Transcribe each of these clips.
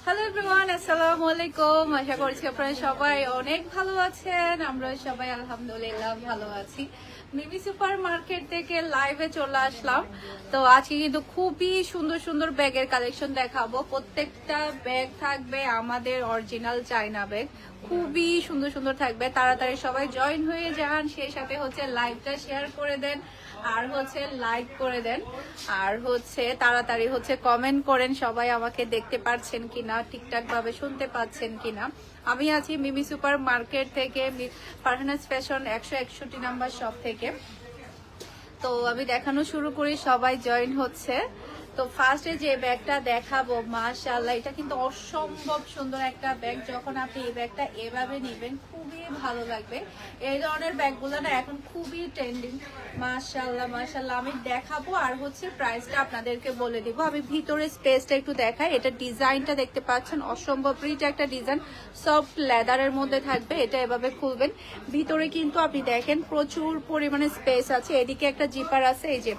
Hello everyone, আসসালামু আলাইকুম। আশা করছি আপনারা সবাই অনেক ভালো আছেন। আমরা সবাই আলহামদুলিল্লাহ ভালো আছি। মিমি সুপার মার্কেট থেকে লাইভে চলে আসলাম। তো আজকে কিন্তু খুবই সুন্দর সুন্দর ব্যাগের কালেকশন দেখাবো। প্রত্যেকটা ব্যাগ থাকবে আমাদের অরিজিনাল চায়না ব্যাগ, খুবই সুন্দর সুন্দর থাকবে। তাড়াতাড়ি সবাই জয়েন হয়ে যান, সেই সাথে হচ্ছে লাইভটা শেয়ার করে দেন, আর হচ্ছে লাইক করে দেন, আর হচ্ছে তাড়াতাড়ি হচ্ছে কমেন্ট করেন সবাই আমাকে দেখতে পাচ্ছেন কিনা, ঠিকঠাক ভাবে শুনতে পাচ্ছেন কিনা। আমি আছি মিমি সুপার মার্কেট থেকে, ফারহানাস ফ্যাশন 161 নাম্বার শপ থেকে। তো আমি দেখানো শুরু করি, সবাই জয়েন হচ্ছে। তো ফার্স্টে যে ব্যাগটা দেখাবো, মাশাআল্লাহ, এটা কিন্তু অসম্ভব সুন্দর একটা ব্যাগ। যখন আপনি এই ব্যাগটা এভাবে নেবেন খুবই ভালো লাগবে। এই ধরনের ব্যাগগুলো না এখন খুবই ট্রেন্ডিং। মাশাআল্লাহ মাশাআল্লাহ, আমি দেখাবো আর হচ্ছে প্রাইসটা আপনাদেরকে বলে দিব। আমি ভিতরে স্পেসটা একটু দেখাই। এটা ডিজাইনটা দেখতে পাচ্ছেন, অসম্ভব প্রিটি একটা ডিজাইন, সফট লেদারের মধ্যে থাকবে। এটা এভাবে খুলবেন, ভিতরে কিন্তু আপনি দেখেন প্রচুর পরিমাণে স্পেস আছে। এদিকে একটা জিপার আছে, এই যে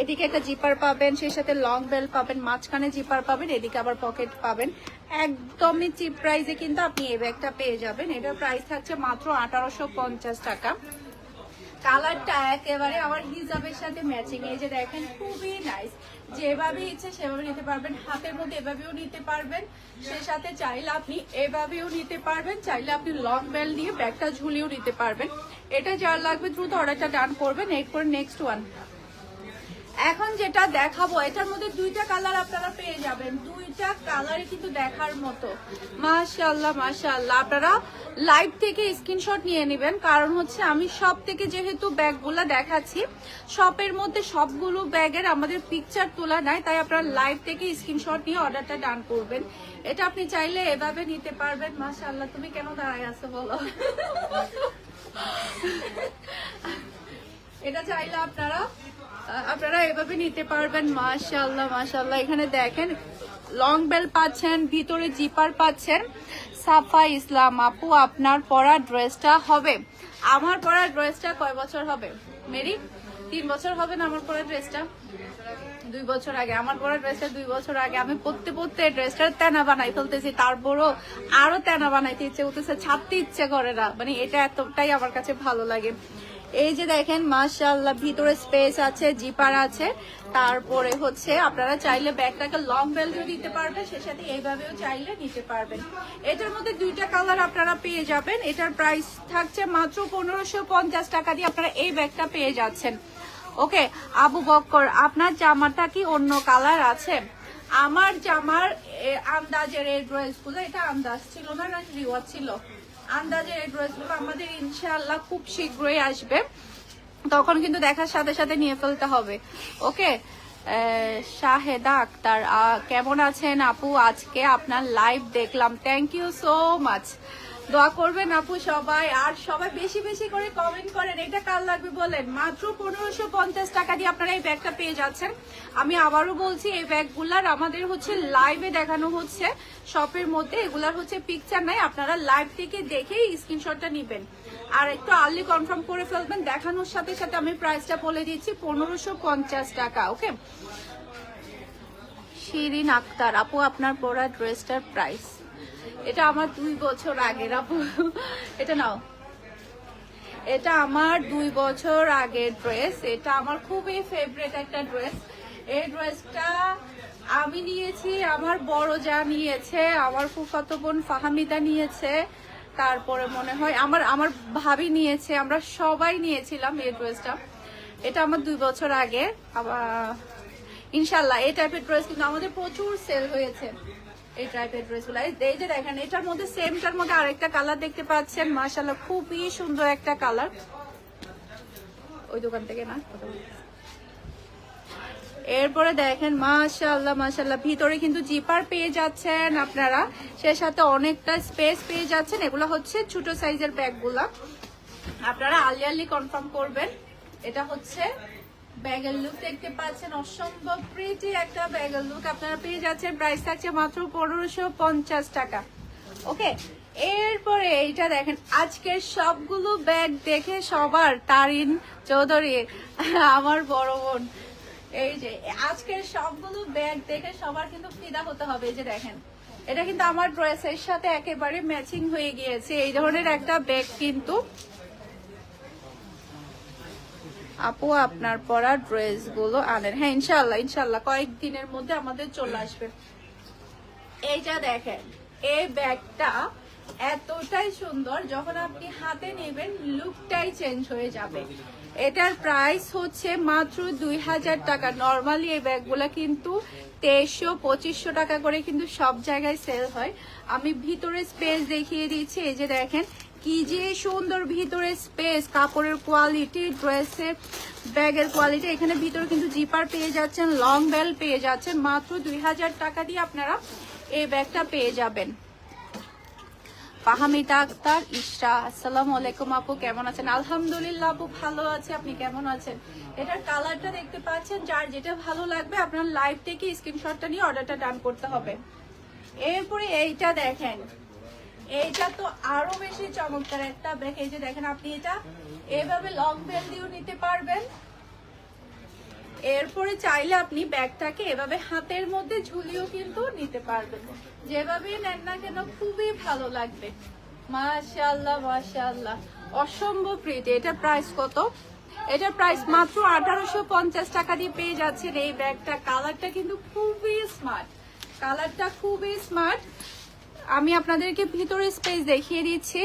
এদিকে একটা জিপার পাবেন, সেই সাথে লং বেল পাবেন, মাঝখানে জিপার পাবেন, এদিকে আবার পকেট পাবেন। একদমই চিপ প্রাইসে কিন্তু আপনি এই ব্যাগটা পেয়ে যাবেন। এটার প্রাইস থাকছে মাত্র 1850 টাকা। কালারটা একেবারে আমার হিজাবের সাথে ম্যাচিং। এই যে দেখেন, খুবই নাইস। যেভাবে ইচ্ছে সেভাবে নিতে পারবেন, হাতের মধ্যে এভাবেও নিতে পারবেন, সে সাথে চাইলে আপনি এভাবেও নিতে পারবেন, চাইলে আপনি লং বেল দিয়ে ব্যাগটা ঝুলিয়েও নিতে পারবেন। এটা যার লাগবে দ্রুত অর্ডারটা ডান করবেন। এরপর নেক্সট ওয়ান এখন যেটা দেখাবো, এটার মধ্যে দুইটা কালার আপনারা পেয়ে যাবেন। দুইটা কালারই কিন্তু দেখার মতো। মাশাআল্লাহ মাশাআল্লাহ, আপনারা লাইভ থেকে স্ক্রিনশট নিয়ে নেবেন, কারণ হচ্ছে আমি সব থেকে যেহেতু ব্যাগগুলো দেখাচ্ছি, শপের মধ্যে সবগুলো ব্যাগের আমাদের পিকচার তোলা নাই, তাই আপনারা লাইভ থেকে স্ক্রিনশট নিয়ে অর্ডারটা ডান করবেন। এটা আপনি চাইলে এভাবে নিতে পারবেন। মাশাআল্লাহ, তুমি কেন দাঁড়ায় আছো বলো? এটা চাইলে আপনারা এভাবে নিতে পারবেন। মাশাআল্লাহ মাশাআল্লাহ, এখানে দেখেন লং বেল পাচ্ছেন, ভিতরে জিপার পাচ্ছেন। সাফা ইসলাম আপু, আপনার পরা ড্রেসটা হবে? আমার পরা ড্রেসটা কয় বছর হবে মেরি? 3 বছর হবে না আমার পরা ড্রেসটা? 2 বছর আগে আমার পরা ড্রেসটা, 2 বছর আগে আমি পড়তে ড্রেসটার তেনা বানাই ফেলতেছি, তারপরও আরো তেনা বানাইতে ইচ্ছে করতেছে, ছাড়তে ইচ্ছে করে না। মানে এটা এতটাই আমার কাছে ভালো লাগে। এই যে দেখেন মাশাআল্লাহ, ভিতরে স্পেস আছে, জিপার আছে, তারপরে হচ্ছে আপনারা চাইলে ব্যাগটাকে লং বেল্টও দিতে পারবেন, সে সাথে এইভাবেও চাইলে নিতে পারবেন। এটার মধ্যে দুইটা কালার আপনারা পেয়ে যাবেন। এটার প্রাইস থাকছে মাত্র 1550 টাকা দিয়ে আপনারা এই ব্যাগটা পেয়ে যাচ্ছেন। ওকে আবু বক্কর, আপনার জামাটা কি অন্য কালার আছে? আমার জামার আন্দাজের এই ড্রেসগুলো, এটা আন্দাজ ছিল না, রিওয়াজ ছিল। আন্দাজের এই ড্রেসগুলো আমাদের ইনশাআল্লাহ খুব শীঘ্রই আসবে, তখন কিন্তু দেখার সাথে সাথে নিয়ে ফেলতে হবে। ওকে শাহেদা আক্তার, কেমন আছেন আপু? আজকে আপনার লাইভ দেখলাম, থ্যাংক ইউ সো মাচ। দোয়া করবেন আপু সবাই, আর সবাই বেশি বেশি করে কমেন্ট করেন। এটা কার লাগবে বলেন? মাত্র 1550 টাকা দিয়ে আপনারা এই ব্যাগটা পেয়ে যাচ্ছেন। আমি আবারও বলছি, এই ব্যাগগুলার আমাদের হচ্ছে লাইভে দেখানো হচ্ছে শপের মধ্যে, এগুলার হচ্ছে পিকচার নাই, আপনারা লাইভ থেকে দেখেই স্ক্রিনশটটা নিবেন। আর একটু আর্লি কনফার্ম করে ফেলবেন, দেখানোর সাথে সাথে আমি প্রাইসটা বলে দিচ্ছি, 1550 টাকা। ওকে শিরিন আক্তার আপু, আপনার পরা ড্রেসটার প্রাইস? এটা আমার 2 বছর আগের আপু, এটা নাও। এটা আমার 2 বছর আগের ড্রেস। এটা আমার খুবই ফেভারিট একটা ড্রেস। এই ড্রেসটা আমি নিয়েছি, আমার বড় যা নিয়েছে, আমার ফুফাতো বোন ফাহামিদা নিয়েছে, তারপরে মনে হয় আমার ভাবি নিয়েছে, আমরা সবাই নিয়েছিলাম এই ড্রেসটা। এটা আমার 2 বছর আগে। ইনশাল্লাহ এই টাইপের ড্রেস কিন্তু আমাদের প্রচুর সেল হয়েছে। এই টাইপের ড্রেসগুলো এই যে দেখেন, এটার মধ্যে সেমটার মধ্যে আরেকটা কালার দেখতে পাচ্ছেন। মাশাআল্লাহ, খুবই সুন্দর একটা কালার। ওই দোকান থেকে না, এরপরে দেখেন মাশাআল্লাহ মাশাআল্লাহ, ভিতরে কিন্তু জিপার পেয়ে যাচ্ছেন আপনারা, সে সাথে অনেকটা স্পেস পেয়ে যাচ্ছেন। এগুলো হচ্ছে ছোট সাইজের ব্যাগগুলা, আপনারা আর্লি কনফার্ম করবেন। এটা হচ্ছে ব্যাগের লুক দেখতে পাচ্ছেন, অসম্ভব প্রিটি একটা ব্যাগের লুক আপনারা পেয়ে যাচ্ছেন। প্রাইস থাকছে মাত্র 1550 টাকা। ওকে এরপরে এইটা দেখেন, আজকের সবগুলো ব্যাগ দেখে সবার, তারিন চৌধুরী আমার বড় বোন, এই যে আজকের সবগুলো ব্যাগ দেখে সবার কিন্তু ফিদা হতে হবে। এই যে দেখেন, এটা কিন্তু আমার ড্রেসের সাথে একেবারে ম্যাচিং হয়ে গিয়েছে। এই ধরনের একটা ব্যাগ কিন্তু আপু আপনার পরা ড্রেস গুলো আনেন। হ্যাঁ ইনশাল্লাহ ইনশাল্লাহ কয়েকদিনের মধ্যে আমাদের চলে আসবে। এইটা দেখেন, এই ব্যাগটা এতটাই সুন্দর, যখন আপনি হাতে নেবেন লুকটাই চেঞ্জ হয়ে যাবে। এটার প্রাইস হচ্ছে মাত্র 2000 টাকা। নর্মালি এই ব্যাগগুলা কিন্তু 2300-2500 টাকা করে কিন্তু সব জায়গায় সেল হয়। আমি ভিতরে স্পেস দেখিয়ে দিচ্ছি। এই যে দেখেন কি যে সুন্দর ভিতরে স্পেস, কাপড়ের কোয়ালিটি, ড্রেসের ব্যাগের কোয়ালিটি। এখানে ভিতরে কিন্তু জিপার পেয়ে যাচ্ছেন, লং বেল পেয়ে যাচ্ছেন। মাত্র 2000 টাকা দিয়ে আপনারা এই ব্যাগটা পেয়ে যাবেন। ফাহামিদা আক্তার ইশরা, আসসালামু আলাইকুম আপু, কেমন আছেন? আলহামদুলিল্লাহ আপু ভালো আছে, আপনি কেমন আছেন? এটার কালারটা দেখতে পাচ্ছেন, যার যেটা ভালো লাগবে আপনার লাইভ থেকে স্ক্রিনশটটা নিয়ে অর্ডারটা ডান করতে হবে। এরপরে এইটা দেখেন, এইটা তো আরো বেশি চমৎকার একটা ব্যাগ। এই যে দেখেন, আপনি এটা এভাবে লং বেল দিয়েও নিতে পারবেন। এরপরে চাইলে আপনি ব্যাগটাকে এভাবে হাতের মধ্যে ঝুলিয়েও কিন্তু নিতে পারবেন। যেভাবেই নেন না কেন খুবই ভালো লাগবে। মাশাআল্লাহ মাশাআল্লাহ, অসম্ভব প্রিটি। এটা প্রাইস কত? এটা প্রাইস মাত্র 1850 টাকা দিয়ে পেয়ে যাচ্ছেন এই ব্যাগটা। কালারটা কিন্তু খুবই স্মার্ট, কালারটা খুবই স্মার্ট। আমি আপনাদেরকে ভিতরে স্পেস দেখিয়ে দিচ্ছি।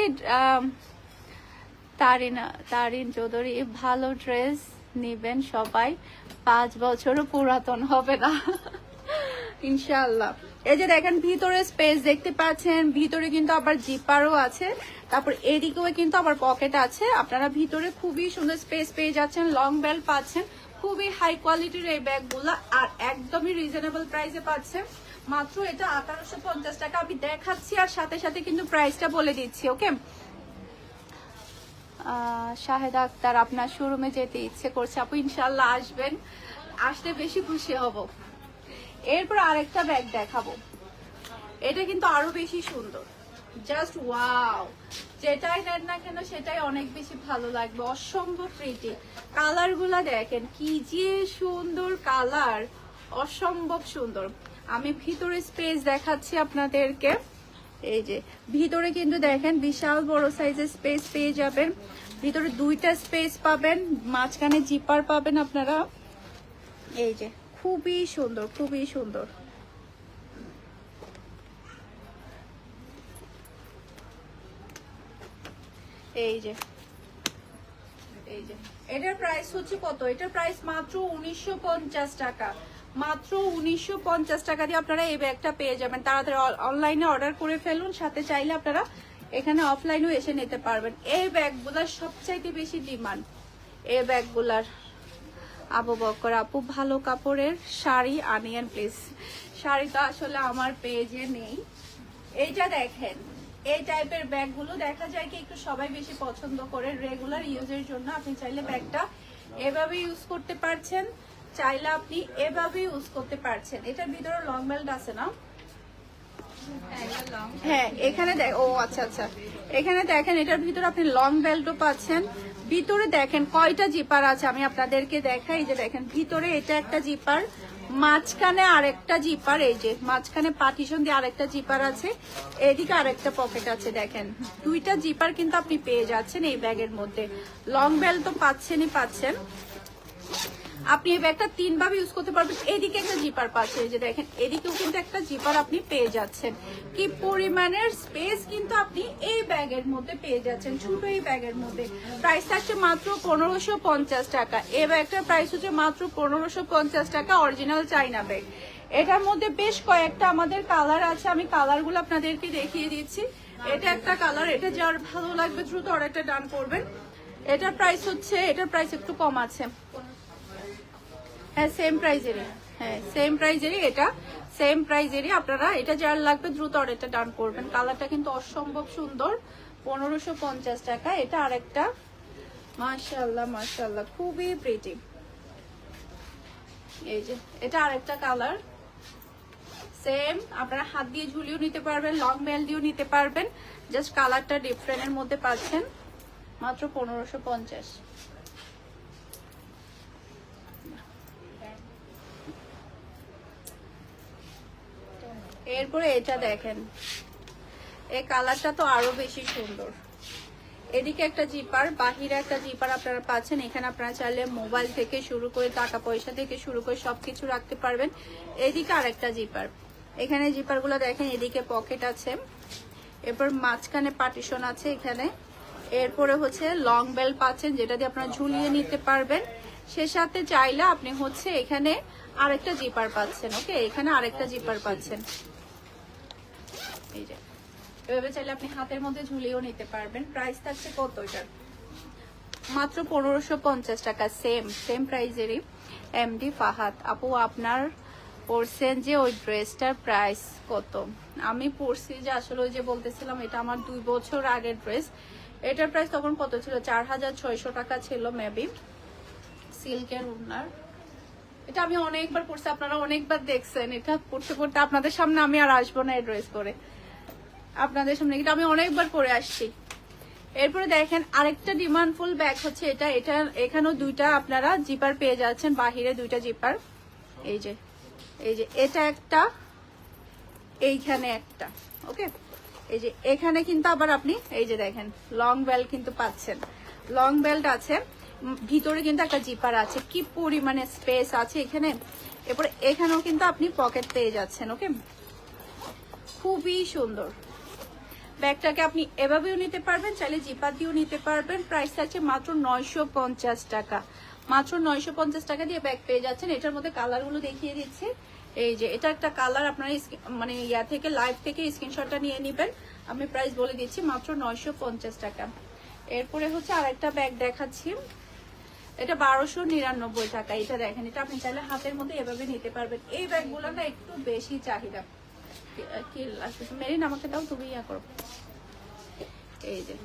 তারিন চৌধুরী, ভালো ড্রেস নিবেন সবাই, 5 বছরও পুরাতন হবে না ইনশাআল্লাহ। এই যে দেখেন ভিতরে স্পেস দেখতে পাচ্ছেন, ভিতরে কিন্তু আবার জিপারও আছে, তারপর এদিকেও কিন্তু আবার পকেট আছে। আপনারা ভিতরে খুবই সুন্দর স্পেস পেয়ে যাচ্ছেন, লং বেল্ট পাচ্ছেন। খুবই হাই কোয়ালিটির এই ব্যাগগুলো, আর একদমই রিজনেবল প্রাইসে পাচ্ছেন। মাত্র এটা 1850 টাকা আমি দেখাচ্ছি, আর সাথে সাথে কিন্তু প্রাইসটা বলে দিচ্ছি। ওকে শাহেদা আক্তার, আপনার শোরুমে যেতে ইচ্ছে করছে আপু, ইনশাল্লাহ আসবেন, আসলে বেশি খুশি হব। এরপর আরেকটা ব্যাগ দেখাবো, এটা কিন্তু আরো বেশি সুন্দর, জাস্ট ওয়াও। যেটাই নেন না কেন সেটাই অনেক বেশি ভালো লাগবে, অসম্ভব প্রিটি। কালার গুলা দেখেন কি যে সুন্দর কালার, অসম্ভব সুন্দর। আমি ভিতরে স্পেস দেখাচ্ছি আপনাদেরকে। এই যে ভিতরে কিন্তু দেখেন বিশাল বড় সাইজের স্পেস পেয়ে যাবেন। ভিতরে 2টা স্পেস পাবেন, মাঝখানে জিপার পাবেন আপনারা। এই যে খুবই সুন্দর, খুবই সুন্দর। এই যে এটার প্রাইস হচ্ছে কত? এটার প্রাইস মাত্র 1950 টাকা। মাত্র 1950 টাকা দিয়ে আপনারা এই ব্যাগটা পেয়ে যাবেন। তাড়াতাড়ি অনলাইনে অর্ডার করে ফেলুন, সাথে চাইলে আপনারা এখানে অফলাইনেও এসে নিতে পারবেন। এই ব্যাগগুলার সবচাইতে বেশি ডিমান্ড এই ব্যাগগুলার। আবু বকর আপু, ভালো কাপড়ের শাড়ি আনিয়েন প্লিজ। শাড়িটা আসলে আমার পেজে নেই। এইটা দেখেন, এই টাইপের ব্যাগগুলো দেখা যায় কি একটু সবাই বেশি পছন্দ করে রেগুলার ইউজের জন্য। আপনি চাইলে ব্যাগটা এভাবে ইউজ করতে পারছেন, চাইলে আপনি এভাবে ইউজ করতে পারছেন। এটার ভিতরে লং বেল্ট আছে না? হ্যাঁ এখানে ও আচ্ছা আচ্ছা, এখানে দেখেন এটার ভিতরে আপনি লং বেল্টও পাচ্ছেন। ভিতরে দেখেন কয়টা জিপার আছে আমি আপনাদেরকে দেখাই। যে দেখেন ভিতরে এটা একটা জিপার, মাঝখানে আরেকটা জিপার, এই যে মাঝখানে পার্টিশন দিয়ে আরেকটা জিপার আছে, এদিকে আরেকটা পকেট আছে। দেখেন 2টা জিপার কিন্তু আপনি পেয়ে যাচ্ছেন এই ব্যাগের মধ্যে। লং বেল্ট তো পাচ্ছেনই পাচ্ছেন। আপনি এই ব্যাগটা 3 ভাবে ইউজ করতে পারবেন। এদিকে একটা জিপার পাচ্ছেন, এই যে দেখেন এদিকেও কিন্তু একটা জিপার আপনি পেয়ে যাচ্ছেন। কি পরিমাণের স্পেস কিন্তু আপনি এই ব্যাগের মধ্যে পেয়ে যাচ্ছেন, ছোট এই ব্যাগের মধ্যে। প্রাইস থাকছে মাত্র 1550 টাকা। এই ব্যাগটার প্রাইস হচ্ছে মাত্র 1550 টাকা, অরিজিনাল চাইনা ব্যাগ। এটার মধ্যে বেশ কয়েকটা আমাদের কালার আছে, আমি কালারগুলো আপনাদেরকে দেখিয়ে দিচ্ছি। এটা একটা কালার, এটা যার ভালো লাগবে দ্রুত অর্ডারটা ডান করবেন। এটার প্রাইস হচ্ছে, এটার প্রাইস একটু কম আছে, হ্যাঁ সেম প্রাইজেরই, হ্যাঁ সেম প্রাইজেরই, এটা সেম প্রাইজেরই। আপনারা এটা যার লাগবে দ্রুত অর্ডারটা ডান করবেন। কালারটা কিন্তু অসম্ভব সুন্দর, 1550 টাকা। এটা আরেকটা, মাশাআল্লাহ মাশাআল্লাহ খুবই প্রিটি। এই যে এটা আরেকটা কালার, সেম। আপনারা হাত দিয়ে ঝুলিয়েও নিতে পারবেন, লং বেল দিয়েও নিতে পারবেন, জাস্ট কালারটা ডিফারেন্টের মধ্যে পাচ্ছেন। মাত্র 1550। এরপরে এটা দেখেন, এই কালারটা তো আরো বেশি সুন্দর। এদিকে একটা জিপার, বাহিরে একটা জিপার আপনারা পাচ্ছেন। এখানে আপনারা চাইলে মোবাইল থেকে শুরু করে টাকা পয়সা থেকে শুরু করে সবকিছু রাখতে পারবেন। এদিকে আরেকটা জিপার, এখানে জিপার গুলো দেখেন, এদিকে পকেট আছে, এরপর মাঝখানে পার্টিশন আছে এখানে। এরপরে হচ্ছে লং বেল্ট পাচ্ছেন, যেটা দিয়ে আপনারা ঝুলিয়ে নিতে পারবেন। সে সাথে চাইলে আপনি হচ্ছে এখানে আরেকটা জিপার পাচ্ছেন। ওকে, এখানে আরেকটা জিপার পাচ্ছেন, এই যে এভাবে চাইলে আপনি হাতের মধ্যে ঝুলিয়েও নিতে পারবেন। প্রাইস থাকছে কত এটার? মাত্র 1550 টাকা। সেম প্রাইজেরই। এমডি ফাহাদ আপু, আপনার পরছেন যে ওই ড্রেসটার প্রাইস কত? আমি পরছি যে আসলে ওই যে বলতেছিলাম, এটা আমার 2 বছর আগের ড্রেস। এটার প্রাইস তখন কত ছিল? 4600 টাকা ছিল মেবি। সিল্কের উন্নার, এটা আমি অনেকবার পরছি, আপনারা অনেকবার দেখছেন। এটা পরতে পরতে আপনাদের সামনে আমি আর আসবো না এই ড্রেস করে, আপনাদের সামনে এটা আমি অনেকবার পরে আসছি। এরপরে দেখেন আরেকটা ডিমান্ডফুল ব্যাগ হচ্ছে এটা। এখানেও দুইটা আপনারা জিপার পেয়ে যাচ্ছেন, বাহিরে দুইটা জিপার। এই যে এটা একটা, এইখানে একটা। ওকে, এই যে এখানে কিন্তু আবার আপনি এই যে দেখেন লং বেল্ট কিন্তু পাচ্ছেন, লং বেল্ট আছে, ভিতরে কিন্তু একটা জিপার আছে। কি পরিমাণে স্পেস আছে এখানে। এরপরে এখানেও কিন্তু আপনি পকেট পেয়ে যাচ্ছেন। ওকে, খুবই সুন্দর। ব্যাগটাকে আপনি এভাবেও নিতে পারবেন, চাইলে জিপার দিয়েও নিতে পারবেন। প্রাইস আছে মাত্র 950 টাকা। মাত্র 950 টাকা দিয়ে ব্যাগ পেয়ে যাচ্ছেন। এটার মধ্যে কালারগুলো দেখিয়ে দিচ্ছি। এই যে এটা একটা কালার, আপনারা মানে ইয়া থেকে লাইভ থেকে স্ক্রিনশটটা নিয়ে নেবেন। আমি প্রাইস বলে দিচ্ছি, মাত্র 950 টাকা। এরপরে হচ্ছে আরেকটা ব্যাগ দেখাচ্ছি, এটা 1299 টাকা। এটা দেখেন, এটা আপনি চাইলে হাতের মধ্যে এভাবে নিতে পারবেন। এই ব্যাগগুলো না একটু বেশি চাহিদা। কি লাগতেছে মেরিন, আমাকে দাও, তুমি ইয়া করো। এই যে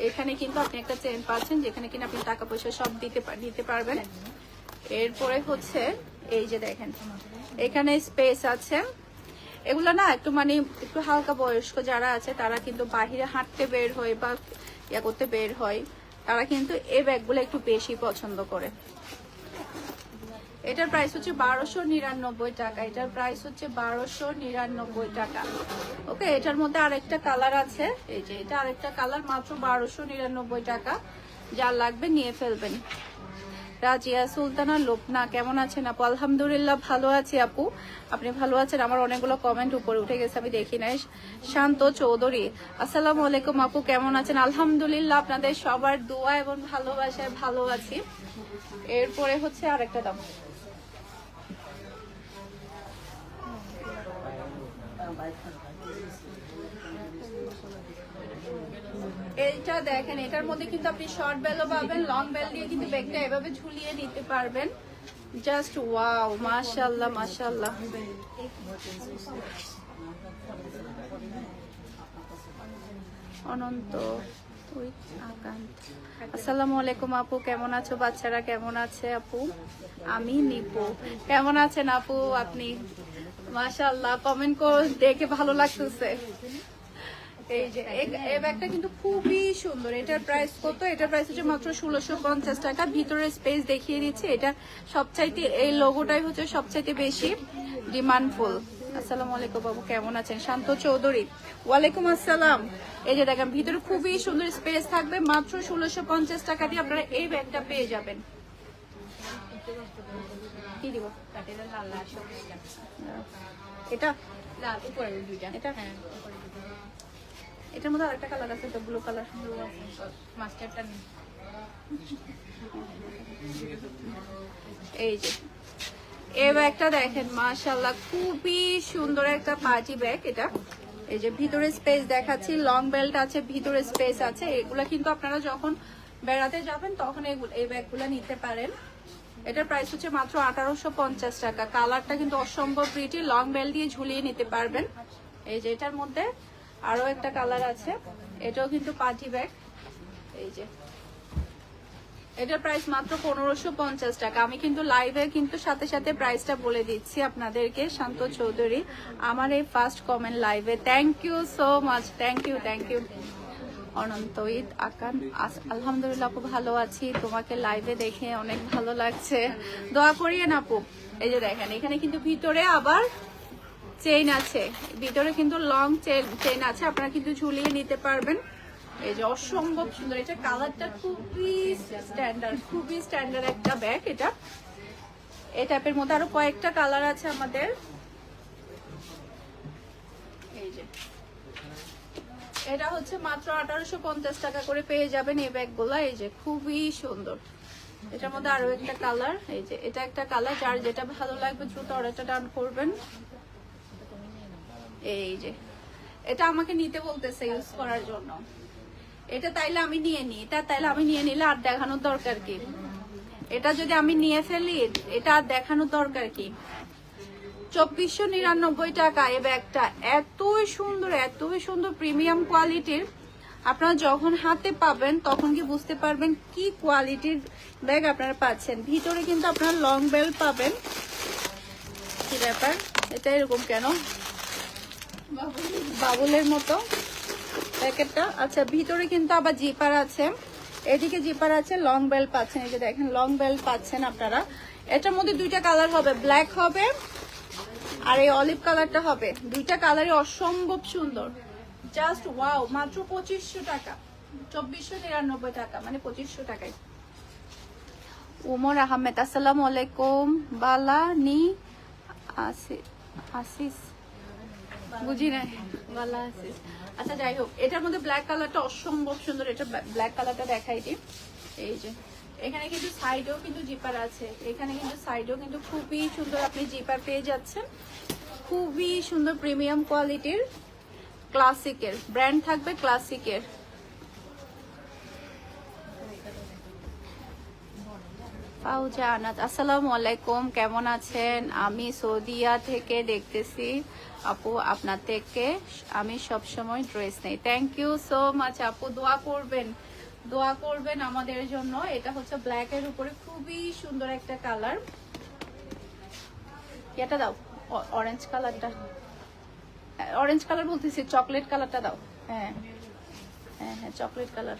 এখানে কিন্তু আপনি একটা চেন পাচ্ছেন, যেখানে কিনা আপনি টাকা পয়সা সব দিতে পারবেন। এরপরে হচ্ছে এই যে দেখেন, এখানে স্পেস আছে। এগুলো না একটু মানে একটু হালকা বয়স্ক যারা আছে, তারা কিন্তু বাহিরে হাঁটতে বের হয় বা ইয়া করতে বের হয়, তারা কিন্তু এই ব্যাগগুলো একটু বেশি পছন্দ করে। এটার প্রাইস হচ্ছে 1299 টাকা। এটার প্রাইস হচ্ছে 1299 টাকা। ওকে, এটার মধ্যে আরেকটা কালার আছে, এই যে এটা আরেকটা কালার, মাত্র 1299 টাকা। যা লাগবে নিয়ে ফেলবেন। রাজিয়া সুলতানা লোপনা, কেমন আছেন আপু? আলহামদুলিল্লাহ ভালো আছি আপু, আপনি ভালো আছেন? আমার অনেকগুলো কমেন্ট উপরে উঠে গেছে, আমি দেখি নাই। শান্ত চৌধুরী, আসসালামু আলাইকুম আপু, কেমন আছেন? আলহামদুলিল্লাহ, আপনাদের সবার দোয়া এবং ভালোবাসায় ভালো আছি। এরপরে হচ্ছে আরেকটা দাম, এইটা দেখেন, এটার মধ্যে কিন্তু আপনি শর্ট বেলও পাবেন, লং বেল দিয়ে কিন্তু ব্যাগটা এভাবে ঝুলিয়ে নিতে পারবেন। জাস্ট ওয়াও, মাশাআল্লাহ মাশাআল্লাহ। অনন্ত, আসসালামু আলাইকুম আপু, কেমন আছো? বাচ্চারা কেমন আছে আপু? আমি নিপু, কেমন আছেন আপু আপনি? মাশাআল্লাহ, কমেন্ট করে দেখে ভালো লাগতেছে। এই যে এই ব্যাগটা কিন্তু খুবই সুন্দর। এটার প্রাইস কত? এটার প্রাইস হচ্ছে মাত্র 1650 টাকা। ভিতরের স্পেস দেখিয়ে দিচ্ছি। এটা সবচাইতে, এই লোগোটাই হচ্ছে সবচাইতে বেশি ডিমান্ডফুল। আসসালামু আলাইকুম বাবু, কেমন আছেন? শান্ত চৌধুরী, ওয়ালাইকুম আসসালাম। এই যে দেখেন, ভিতরে খুবই সুন্দর স্পেস থাকবে। মাত্র 1650 টাকা দিয়ে আপনারা এই ব্যাগটা পেয়ে যাবেন। কি দিব? এটা এটা এটার মধ্যে আরেকটা কালার আছে, তো ব্লু কালার, মাস্টারটা নেই। এই যে এই ব্যাগটা দেখেন, মাশাআল্লাহ খুবই সুন্দর একটা পার্টি ব্যাগ। এটা এই যে ভিতরে স্পেস দেখাচ্ছি, লং বেল্ট আছে, ভিতরে স্পেস আছে। এগুলা কিন্তু আপনারা যখন বেড়াতে যাবেন তখন এই ব্যাগগুলা নিতে পারেন। এটার প্রাইস হচ্ছে মাত্র 1850 টাকা। কালারটা কিন্তু অসম্ভব প্রিটি, লং বেল্ট দিয়ে ঝুলিয়ে নিতে পারবেন। এই যে এটার মধ্যে আরো একটা কালার আছে, এটাও কিন্তু পার্টি ব্যাগ। এই যে এটার প্রাইস মাত্র 1550 টাকা। আমি কিন্তু লাইভে কিন্তু সাথে সাথে প্রাইসটা বলে দিচ্ছি আপনাদেরকে। শান্ত চৌধুরী, আমার এই ফার্স্ট কমেন্ট লাইভে, thank you so much, thank you thank you. Ananta ঈদ আকান, আলহামদুলিল্লাহ আপু ভালো আছি, তোমাকে লাইভে দেখে অনেক ভালো লাগছে, দোয়া করিয়েন আপু। এই যে দেখেন, এখানে কিন্তু ভিতরে আবার চেইন আছে, ভিতরে কিন্তু লং চেইন আছে, আপনারা কিন্তু ঝুলিয়ে নিতে পারবেন। এই যে অসম্ভব সুন্দর, এটা কালারটা খুবই স্ট্যান্ডার্ড একটা ব্যাগ। এটা এই টাইপের মধ্যে আরো কয়েকটা কালার আছে আমাদের। এই যে এটা হচ্ছে মাত্র 1850 টাকা করে পেয়ে যাবেন এই ব্যাগগুলা। এই যে খুবই সুন্দর, এটার মধ্যে আরো একটা কালার। এই যে এটা একটা কালার, যার যেটা ভালো লাগবে দ্রুত অর্ডারটা ডান করবেন। এই যে এটা আমাকে নিতে বলতেছে ইউজ করার জন্য, এটা তাইলে আমি নিয়ে নিই, তাইলে আমি নিয়ে নিলে আর দেখানোর দরকার কি? এটা যদি আমি নিয়ে ফেলি, এটা আর দেখানোর দরকার কি? 2499 টাকা এই ব্যাগটা। এতই সুন্দর প্রিমিয়াম কোয়ালিটির। আপনারা যখন হাতে পাবেন তখন কি বুঝতে পারবেন কি কোয়ালিটির ব্যাগ আপনারা পাচ্ছেন। ভিতরে কিন্তু আপনারা লং বেল্ট পাবেন। কি ব্যাপার, এটা এরকম কেন বাবুলের মতো প্যাকেটটা? আচ্ছা, ভিতরে কিন্তু আবার জিপার আছে, এদিকে জিপার আছে, লং বেল্ট পাচ্ছেন। এই যে দেখেন লং বেল্ট পাচ্ছেন আপনারা। এটার মধ্যে দুইটা কালার হবে, ব্ল্যাক হবে আর এই অলিভ কালারটা হবে। দুইটা কালারই অসম্ভব সুন্দর, জাস্ট ওয়াও। মাত্র 2500 টাকা, 2499 টাকা, মানে 2500 টাকায়। উমর আহমেদ, আসসালামু আলাইকুম। বালানি আসিস, বুঝি নাই, বালা আসিস। আচ্ছা যাই হোক, এটার মধ্যে ব্ল্যাক কালারটা অসম্ভব সুন্দর। এটা ব্ল্যাক কালারটা দেখাই দিই। এই যে এখানে কিন্তু সাইডেও কিন্তু জিপার আছে, এখানে কিন্তু সাইডেও কিন্তু খুবই সুন্দর আপনি জিপার পেয়ে যাচ্ছেন। খুবই সুন্দর প্রিমিয়াম কোয়ালিটির, ক্লাসিকের ব্র্যান্ড থাকবে, ক্লাসিকের। ফাউজা আনাজ, আসসালামু আলাইকুম, কেমন আছেন? আমি সৌদিয়া থেকে দেখতেছি আপু, আপনার থেকে আমি সব সময় ড্রেস নেই। থ্যাংক ইউ সো মাচ আপু, দোয়া করবেন আমাদের জন্য। এটা হচ্ছে ব্ল্যাক এর উপরে খুবই সুন্দর একটা কালার। এটা দাও, অরেঞ্জ কালারটা, অরেঞ্জ কালার বলতেছি, চকলেট কালারটা দাও। হ্যাঁ হ্যাঁ হ্যাঁ, চকলেট কালার।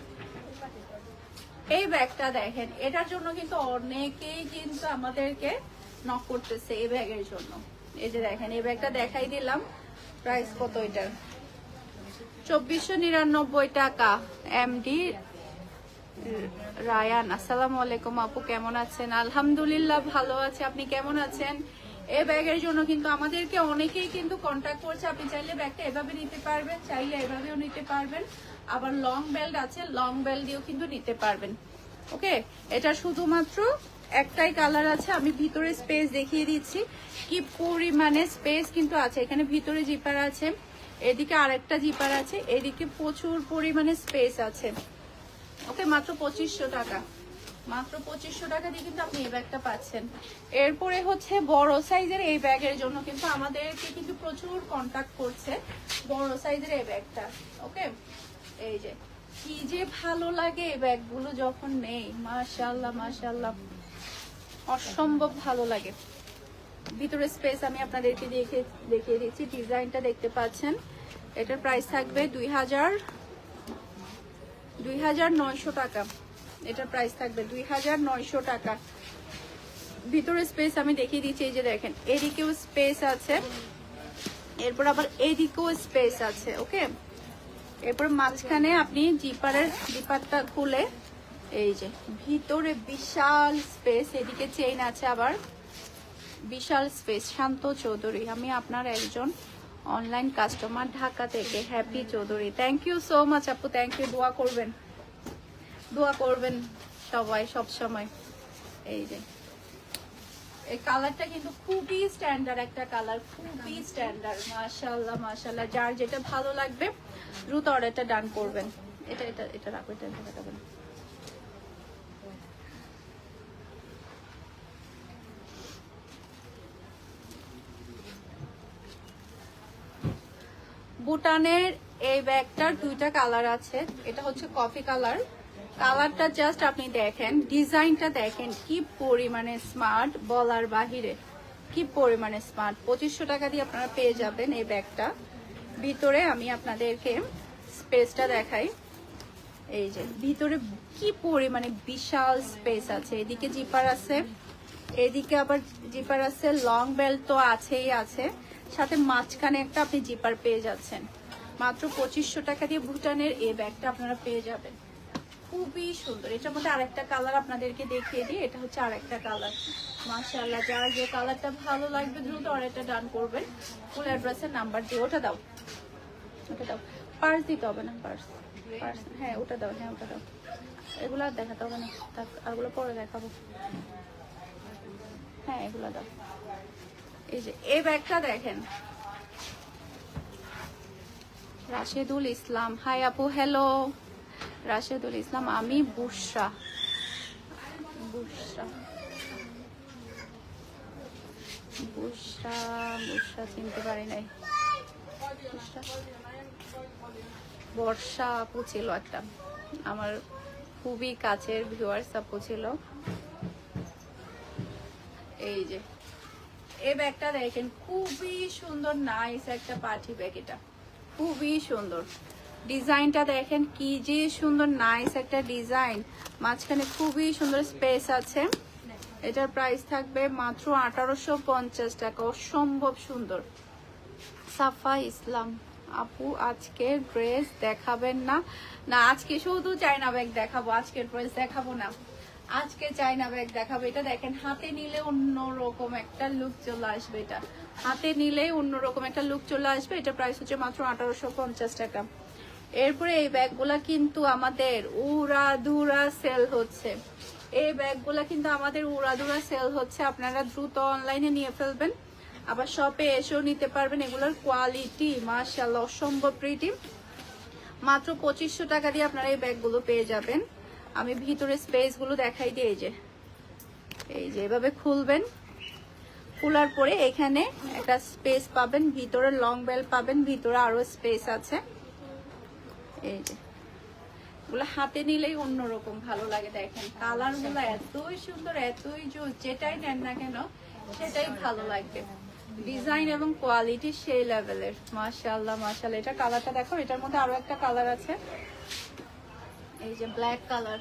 এই ব্যাগটা দেখেন, এটার জন্য কিন্তু অনেকেই কিন্তু আমাদেরকে নক করতেছে এই ব্যাগের জন্য। এই যে দেখেন, এই ব্যাগটা দেখাই দিলাম। প্রাইস কত এটার? 2499 টাকা। এমডি রায়ান, আসসালামু আলাইকুম আপু, কেমন আছেন? আলহামদুলিল্লাহ ভালো আছে, আপনি কেমন আছেন? এই ব্যাগের জন্য কিন্তু আমাদেরকে অনেকেই কিন্তু কন্ট্যাক্ট করছে। আপনি চাইলে ব্যাগটা এভাবে নিতে পারবেন, চাইলে এভাবেও নিতে পারবেন। আবার লং বেল্ট আছে, লং বেল্ট দিয়েও কিন্তু নিতে পারবেন। ওকে, এটা শুধুমাত্র একটাই কালার আছে। আমি ভিতরে স্পেস দেখিয়ে দিচ্ছি কি পরিমাণে স্পেস কিন্তু আছে। এখানে ভিতরে জিপার আছে, এদিকে আরেকটা জিপার আছে, এদিকে প্রচুর পরিমাণে স্পেস আছে। ওকে, মাত্র 2500 টাকা, মাত্র 2500 টাকা দিয়ে কিন্তু আপনি এই ব্যাগটা পাচ্ছেন। এরপরে হচ্ছে বড় সাইজের এই ব্যাগের জন্য কিন্তু আমাদেরকে কিন্তু প্রচুর কন্টাক্ট করছে, বড় সাইজের এই ব্যাগটা। ওকে, এই যে কি যে ভালো লাগে এই ব্যাগগুলো যখন নেই, মাশাআল্লাহ মাশাআল্লাহ, অসম্ভব ভালো লাগে। ভিতরে স্পেস আমি আপনাদেরকে দেখিয়ে দিচ্ছি, ডিজাইনটা দেখতে পাচ্ছেন। এটার প্রাইস থাকবে 2900 টাকা। এটার প্রাইস থাকবে 2900 টাকা। ভিতরে স্পেস আমি দেখিয়ে দিচ্ছি। এই যে দেখেন, এদিকেও স্পেস আছে, এরপর আবার এদিকেও স্পেস আছে। ওকে, এরপর মাঝখানে আপনি জিপারটা খুলে, এই যে ভিতরে বিশাল স্পেস, এদিকে চেইন আছে, আবার বিশাল স্পেস। শান্ত চৌধুরী, আমি আপনার একজন অনলাইন কাস্টমার, ঢাকা থেকে। Happy Chowdhury, thank you so much আপু, থ্যাংক ইউ। দোয়া করবেন সবাই সব সময়। এই যে এই কালারটা কিন্তু খুবই স্ট্যান্ডার্ড একটা কালার, খুবই স্ট্যান্ডার্ড। মাশাআল্লাহ মাশাআল্লাহ, যার যেটা ভালো লাগবে দ্রুত অর্ডারটা ডান করবেন। এটা এটা এটা রাখো, এটা দেখাবেন। ভুটানের এই ব্যাগটার দুইটা কালার আছে। এটা হচ্ছে কফি কালার। কালারটা জাস্ট আপনি দেখেন, ডিজাইনটা দেখেন, কি পরিমাণে স্মার্ট, বলার বাহিরে কি পরিমাণে স্মার্ট। 2500 টাকা দিয়ে আপনারা পেয়ে যাবেন এই ব্যাগটা। ভিতরে আমি আপনাদেরকে স্পেসটা দেখাই। এই যে ভিতরে কি পরিমাণে বিশাল স্পেস আছে। এদিকে জিপার আছে, এদিকে আবার জিপার আছে, লং বেল্ট তো আছেই আছে, সাথে মাঝখানে একটা আপনি জিপার পেয়ে যাচ্ছেন। মাত্র 2500 টাকা দিয়ে ভুটানের এই ব্যাগটা আপনারা পেয়ে যাবেন। খুবই সুন্দর। এটার মধ্যে আরেকটা কালার আপনাদেরকে দেখিয়ে দিই, এটা হচ্ছে আরেকটা কালার। মাশাআল্লাহ, যার যে কালারটা ভালো লাগবে দ্রুত অর্ডারটা ডান করবেন। ফুল অ্যাড্রেসের নাম্বার দিয়ে ওটা দাও, ওটা দাও। পার্স দিতে হবে না, পার্স পার্স হ্যাঁ ওটা দাও, হ্যাঁ ওটা দাও। এগুলো আর দেখাতে হবে না, আরগুলো পরে দেখাবো। হ্যাঁ এগুলো দাও। এই যে এই ব্যাগটা দেখেন, রাশেদুল ইসলাম। হাই আপু, হ্যালো রাশেদুল ইসলাম। আমি বুশরা, বুশরা বুশরা বুশরা চিনতে পারি নাই। বর্ষা আপু ছিল একটা, আমার খুবই কাছের ভিউয়ার্স আপু ছিল। এই যে এই ব্যাগটা দেখেন, খুবই সুন্দর নাইস একটা পার্টি ব্যাগ। এটা খুবই সুন্দর, ডিজাইনটা দেখেন কি যে সুন্দর নাইস একটা ডিজাইন, মাঝখানে খুবই সুন্দর স্পেস আছে। এটার প্রাইস থাকবে মাত্র 1850 টাকা। অসম্ভব সুন্দর। সাফা ইসলাম আপু, আজকে ড্রেস দেখাবেন না? না, আজকে শুধু চায়না ব্যাগ দেখাবো, আজকে ড্রেস দেখাবো না। আজকে চায়না ব্যাগ দেখাবো। এটা দেখেন, হাতে নিলে অন্যরকম একটা লুক চলে আসবে। এটা হাতে নিলে অন্যরকম একটা লুক চলে আসবে। এটা প্রাইস হচ্ছে মাত্র 1850 টাকা। এরপরে এই ব্যাগগুলা কিন্তু আমাদের উড়াধুরা সেল হচ্ছে। এই ব্যাগগুলা কিন্তু আমাদের উড়াধুরা সেল হচ্ছে। আপনারা দ্রুত অনলাইনে নিয়ে ফেলবেন, আবার শপে এসেও নিতে পারবেন। এগুলোর কোয়ালিটি মাশাআল্লাহ অসম্ভব প্রিটি। মাত্র 2500 টাকা দিয়ে আপনারা এই ব্যাগগুলো পেয়ে যাবেন। আমি ভিতরে স্পেসগুলো দেখাই দিই। এই যে এভাবে খুলবেন, খোলার পরে এখানে একটা স্পেস পাবেন, ভিতরে লং বেল পাবেন, ভিতরে আরো স্পেস আছে। এই যে এগুলো হাতে নিলেই অন্যরকম ভালো লাগে। দেখেন কালার গুলো এতই সুন্দর, এতই জোর, যেটাই নেন না কেন সেটাই ভালো লাগবে। ডিজাইন এবং কোয়ালিটি সেই লেভেলের। মাশাআল্লাহ মাশাআল্লাহ। এটা কালারটা দেখো, এটার মধ্যে আরো একটা কালার আছে, এই যে ব্ল্যাক কালার।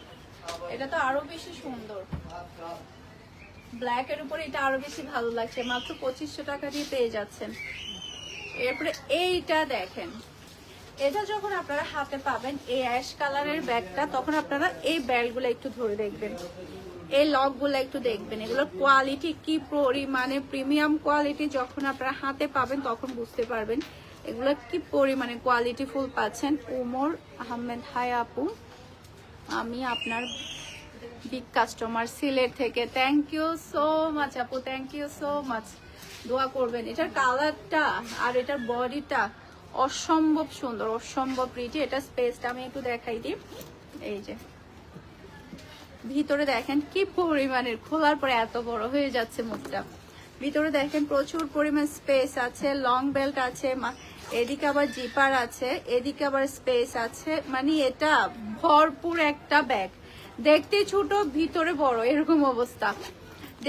এটা তো আরো বেশি সুন্দর, ব্ল্যাক এর উপরে এটা আরো বেশি ভালো লাগছে। মাত্র 2500 টাকা দিয়ে পেয়ে যাচ্ছেন। এরপরে এইটা দেখেন, এটা যখন আপনারা হাতে পাবেন এই অ্যাশ কালারের ব্যাগটা, তখন আপনারা এই বেল্টগুলো একটু ধরে দেখবেন, এই লকগুলো একটু দেখবেন। এগুলোর কোয়ালিটি কি পরিমাণে প্রিমিয়াম কোয়ালিটি, যখন আপনারা হাতে পাবেন তখন বুঝতে পারবেন এগুলো কি পরিমাণে কোয়ালিটি ফুল পাচ্ছেন। উমর আহমেদ, হাই আপু, আমি আপনার বিগ কাস্টমার সিলেট থেকে। থ্যাংক ইউ সো মাচ আপু, থ্যাংক ইউ সো মাচ। দোয়া করবেন। এটার কালারটা আর এটার বডিটা অসম্ভব সুন্দর, অসম্ভব প্রিটি। এটা স্পেসটা আমি একটু দেখাই দিই। এই যে ভিতরে দেখেন কি পরিমাণের, খোলার পরে এত বড় হয়ে যাচ্ছে মুখটা। ভিতরে দেখেন প্রচুর পরিমাণ স্পেস আছে, লং বেল্ট আছে, এদিকে আবার জিপার আছে, এদিকে আবার স্পেস আছে। মানে এটা ভরপুর একটা ব্যাগ, দেখতে ছোট ভিতরে বড়, এরকম অবস্থা।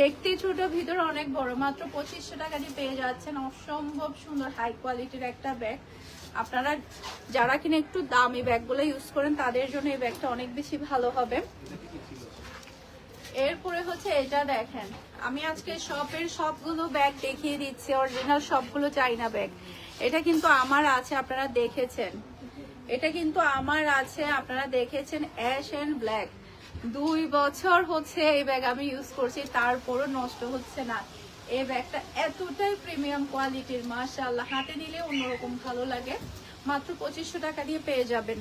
দেখতে ছোট ভিতরে অনেক বড়। মাত্র 2500 টাকা দিয়ে পেয়ে যাচ্ছেন অসম্ভব সুন্দর হাই কোয়ালিটির একটা ব্যাগ। আপনারা যারা কিনা একটু দামি ব্যাগগুলো ইউজ করেন তাদের জন্য এই ব্যাগটা অনেক বেশি ভালো হবে। এরপরে হচ্ছে এটা দেখেন, আমি আজকে শপের সবগুলো ব্যাগ দেখিয়ে দিচ্ছি, অরিজিনাল সবগুলো চাইনা ব্যাগ। এটা কিন্তু আমার আছে, আপনারা দেখেছেন, এটা কিন্তু আমার আছে, আপনারা দেখেছেন, অ্যাশ এন্ড ব্ল্যাক। 2 বছর হচ্ছে এই ব্যাগ আমি ইউজ করছি, তারপরও নষ্ট হচ্ছে না। এই ব্যাগটা এতটাই প্রিমিয়াম কোয়ালিটির, মাশাআল্লাহ, হাতে নিলে অন্যরকম ভালো লাগে। মাত্র 2500 টাকা দিয়ে পেয়ে যাবেন।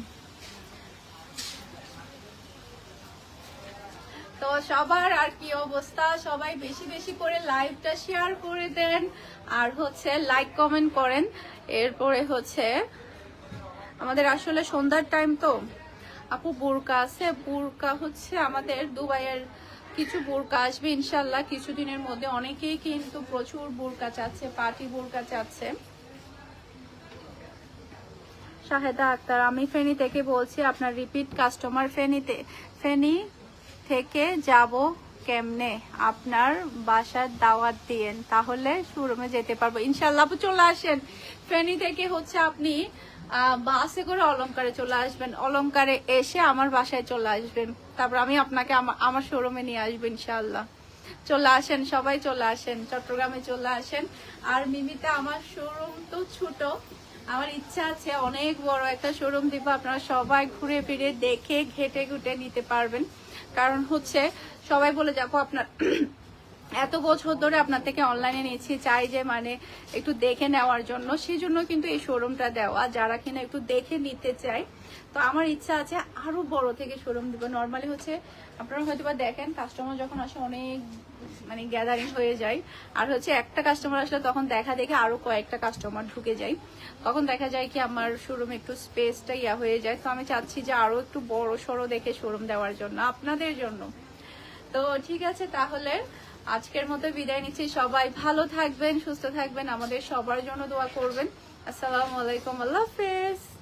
তো সবার আর কি অবস্থা, সবাই বেশি বেশি করে লাইভটা শেয়ার করে দেন, আর হচ্ছে লাইক কমেন্ট করেন। এরপরে হচ্ছে আমাদের আসলে সন্ধ্যার টাইম, তো আপু বোরকা আছে, বোরকা হচ্ছে আমাদের দুবাইয়ের কিছু বোরকা আসবে ইনশাল্লাহ কিছুদিনের মধ্যে। অনেকেই কিন্তু প্রচুর বোরকা চাচ্ছে, পার্টি বোরকা চাচ্ছে। শাহেদা আক্তার, আমি ফেনী থেকে বলছি, আপনার রিপিট কাস্টমার। ফেনী থেকে যাব কেমনে? আপনার বাসার দাওয়াত দিয়েন, তাহলে শোরুমে যেতে পারবো ইনশাল্লাহ। আপু চলে আসেন, ফেনী থেকে হচ্ছে আপনি বাসে করে অলংকারে চলে আসবেন, অলংকারে এসে আমার বাসায় চলে আসবেন, তারপর আমি আপনাকে আমার শোরুমে নিয়ে আসবো ইনশাল্লাহ। চলে আসেন, সবাই চলে আসেন, চট্টগ্রামে চলে আসেন। আর মিমিতে আমার শোরুম তো ছোট, আমার ইচ্ছা আছে অনেক বড় একটা শোরুম দিব, আপনারা সবাই ঘুরে ফিরে দেখে ঘেটে ঘুটে নিতে পারবেন। কারণ হচ্ছে সবাই বলে যাবো আপনার এত বছর ধরে আপনার থেকে অনলাইনে নিয়েছি, চাই যে মানে একটু দেখে নেওয়ার জন্য, সেই জন্য কিন্তু এই শোরুমটা দেওয়া, যারা কিনা একটু দেখে নিতে চায়। তো আমার ইচ্ছা আছে আরো বড় থেকে শোরুম দিব। নর্মালি হচ্ছে আপনারা হয়তো বা দেখেন কাস্টমার যখন আসে অনেক মানে গ্যাদারিং হয়ে যায়, আর হচ্ছে একটা কাস্টমার আসলে তখন দেখা দেখে আরো কয়েকটা কাস্টমার ঢুকে যায়, তখন দেখা যায় কি আমার শোরুমে একটু স্পেসটা হয়ে যায়। তো আমি চাচ্ছি যে আরো একটু বড় সড়ো দেখে শোরুম দেওয়ার জন্য, আপনাদের জন্য। তো ঠিক আছে, তাহলে আজকের মতো বিদায় নিচ্ছি। সবাই ভালো থাকবেন, সুস্থ থাকবেন, আমাদের সবার জন্য দোয়া করবেন। আসসালামু আলাইকুম, আল্লাহ হাফেজ।